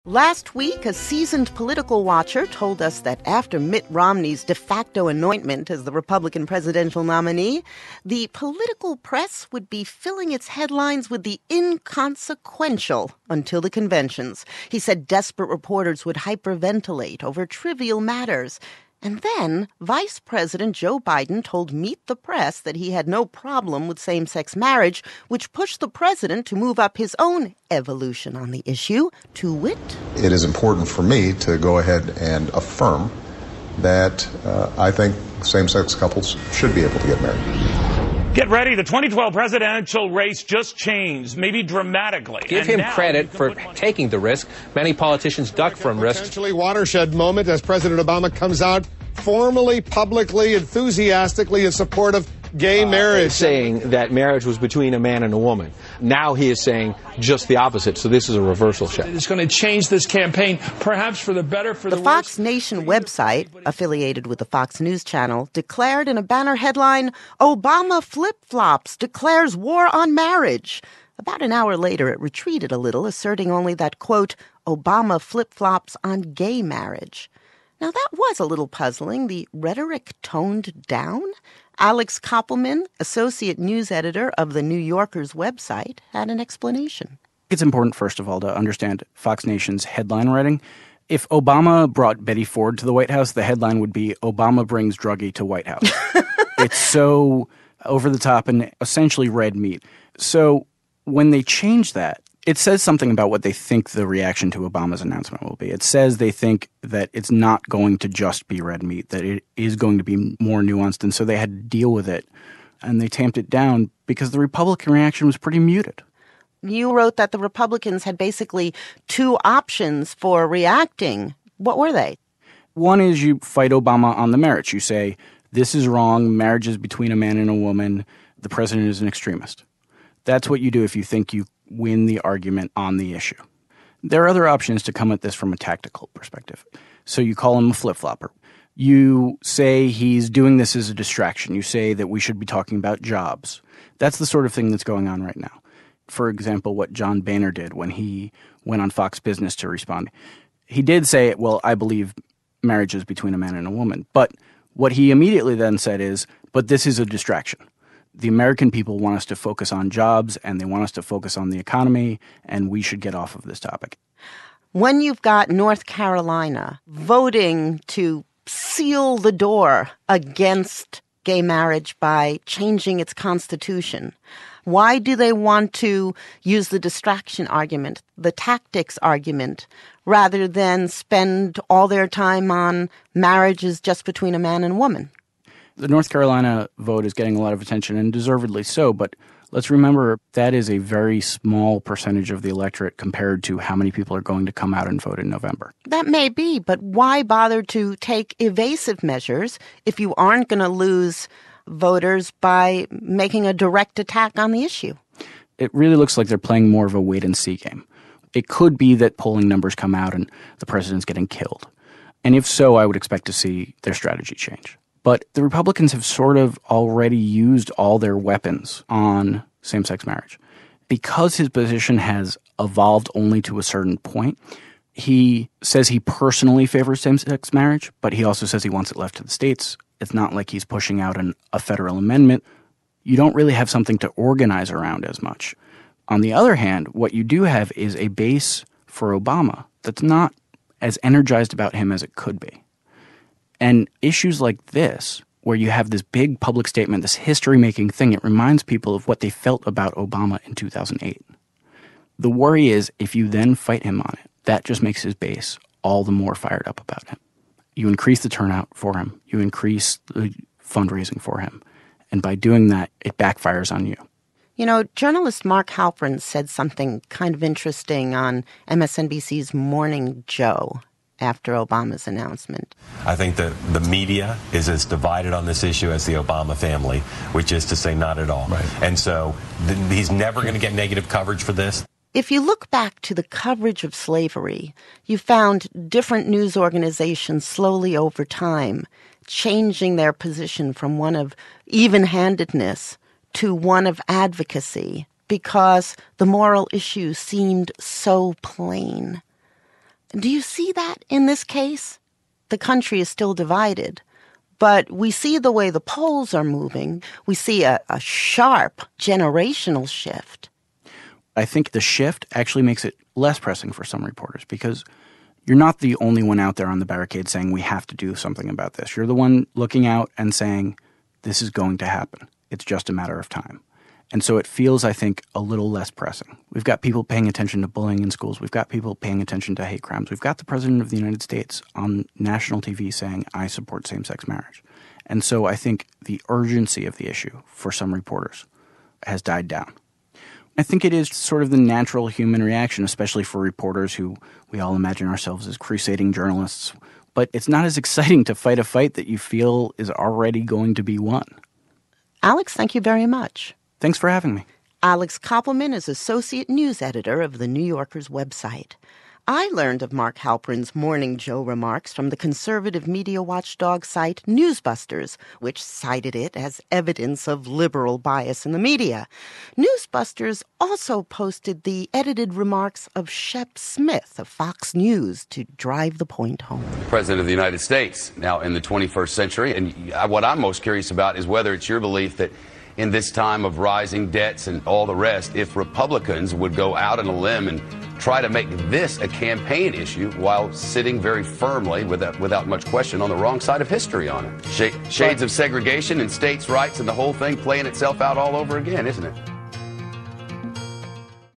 Last week, a seasoned political watcher told us that after Mitt Romney's de facto anointment as the Republican presidential nominee, the political press would be filling its headlines with the inconsequential until the conventions. He said desperate reporters would hyperventilate over trivial matters. And then Vice President Joe Biden told Meet the Press that he had no problem with same-sex marriage, which pushed the president to move up his own evolution on the issue, to wit. It is important for me to go ahead and affirm that I think same-sex couples should be able to get married. Get ready. The 2012 presidential race just changed, maybe dramatically. Give him credit for taking the risk. Many politicians duck from risk. Potentially watershed moment as President Obama comes out formally, publicly, enthusiastically in support of gay marriage. Saying that marriage was between a man and a woman. Now he is saying just the opposite. So this is a reversal shift. It's going to change this campaign, perhaps for the better, for the worse. The Fox Nation website, affiliated with the Fox News Channel, declared in a banner headline, "Obama flip-flops, declares war on marriage." About an hour later, it retreated a little, asserting only that, quote, "Obama flip-flops on gay marriage." Now, that was a little puzzling. The rhetoric toned down. Alex Koppelman, associate news editor of the New Yorker's website, had an explanation. It's important, first of all, to understand Fox Nation's headline writing. If Obama brought Betty Ford to the White House, the headline would be, "Obama brings druggie to White House." It's so over the top and essentially red meat. So when they change that, it says something about what they think the reaction to Obama's announcement will be. It says they think that it's not going to just be red meat, that it is going to be more nuanced, and so they had to deal with it. And they tamped it down because the Republican reaction was pretty muted. You wrote that the Republicans had basically two options for reacting. What were they? One is you fight Obama on the merits. You say, this is wrong, marriage is between a man and a woman, the president is an extremist. That's what you do if you think you win the argument on the issue. There are other options to come at this from a tactical perspective. So you call him a flip-flopper. You say he's doing this as a distraction. You say that we should be talking about jobs. That's the sort of thing that's going on right now. For example, what John Boehner did when he went on Fox Business to respond. He did say, well, I believe marriage is between a man and a woman. But what he immediately then said is, but this is a distraction. The American people want us to focus on jobs and they want us to focus on the economy, and we should get off of this topic. When you've got North Carolina voting to seal the door against gay marriage by changing its constitution, why do they want to use the distraction argument, the tactics argument, rather than spend all their time on marriages just between a man and a woman? The North Carolina vote is getting a lot of attention, and deservedly so, but let's remember that is a very small percentage of the electorate compared to how many people are going to come out and vote in November. That may be, but why bother to take evasive measures if you aren't going to lose voters by making a direct attack on the issue? It really looks like they're playing more of a wait-and-see game. It could be that polling numbers come out and the president's getting killed. And if so, I would expect to see their strategy change. But the Republicans have sort of already used all their weapons on same-sex marriage. Because his position has evolved only to a certain point, he says he personally favors same-sex marriage, but he also says he wants it left to the states. It's not like he's pushing out a federal amendment. You don't really have something to organize around as much. On the other hand, what you do have is a base for Obama that's not as energized about him as it could be. And issues like this, where you have this big public statement, this history-making thing, it reminds people of what they felt about Obama in 2008. The worry is if you then fight him on it, that just makes his base all the more fired up about him. You increase the turnout for him. You increase the fundraising for him. And by doing that, it backfires on you. You know, journalist Mark Halperin said something kind of interesting on MSNBC's Morning Joe after Obama's announcement. I think that the media is as divided on this issue as the Obama family, which is to say not at all. Right. And so he's never going to get negative coverage for this. If you look back to the coverage of slavery, you found different news organizations slowly over time changing their position from one of even-handedness to one of advocacy because the moral issue seemed so plain. Do you see that in this case? The country is still divided, but we see the way the polls are moving. We see a sharp generational shift. I think the shift actually makes it less pressing for some reporters because you're not the only one out there on the barricade saying we have to do something about this. You're the one looking out and saying this is going to happen. It's just a matter of time. And so it feels, I think, a little less pressing. We've got people paying attention to bullying in schools. We've got people paying attention to hate crimes. We've got the President of the United States on national TV saying, I support same-sex marriage. And so I think the urgency of the issue for some reporters has died down. I think it is sort of the natural human reaction, especially for reporters who we all imagine ourselves as crusading journalists. But it's not as exciting to fight a fight that you feel is already going to be won. Alex, thank you very much. Thanks for having me. Alex Koppelman is Associate News Editor of The New Yorker's website. I learned of Mark Halperin's Morning Joe remarks from the conservative media watchdog site Newsbusters, which cited it as evidence of liberal bias in the media. Newsbusters also posted the edited remarks of Shep Smith of Fox News to drive the point home. President of the United States now in the 21st century. And what I'm most curious about is whether it's your belief that in this time of rising debts and all the rest, if Republicans would go out on a limb and try to make this a campaign issue while sitting very firmly, without much question, on the wrong side of history on it. Shades of segregation and states' rights and the whole thing playing itself out all over again, isn't it?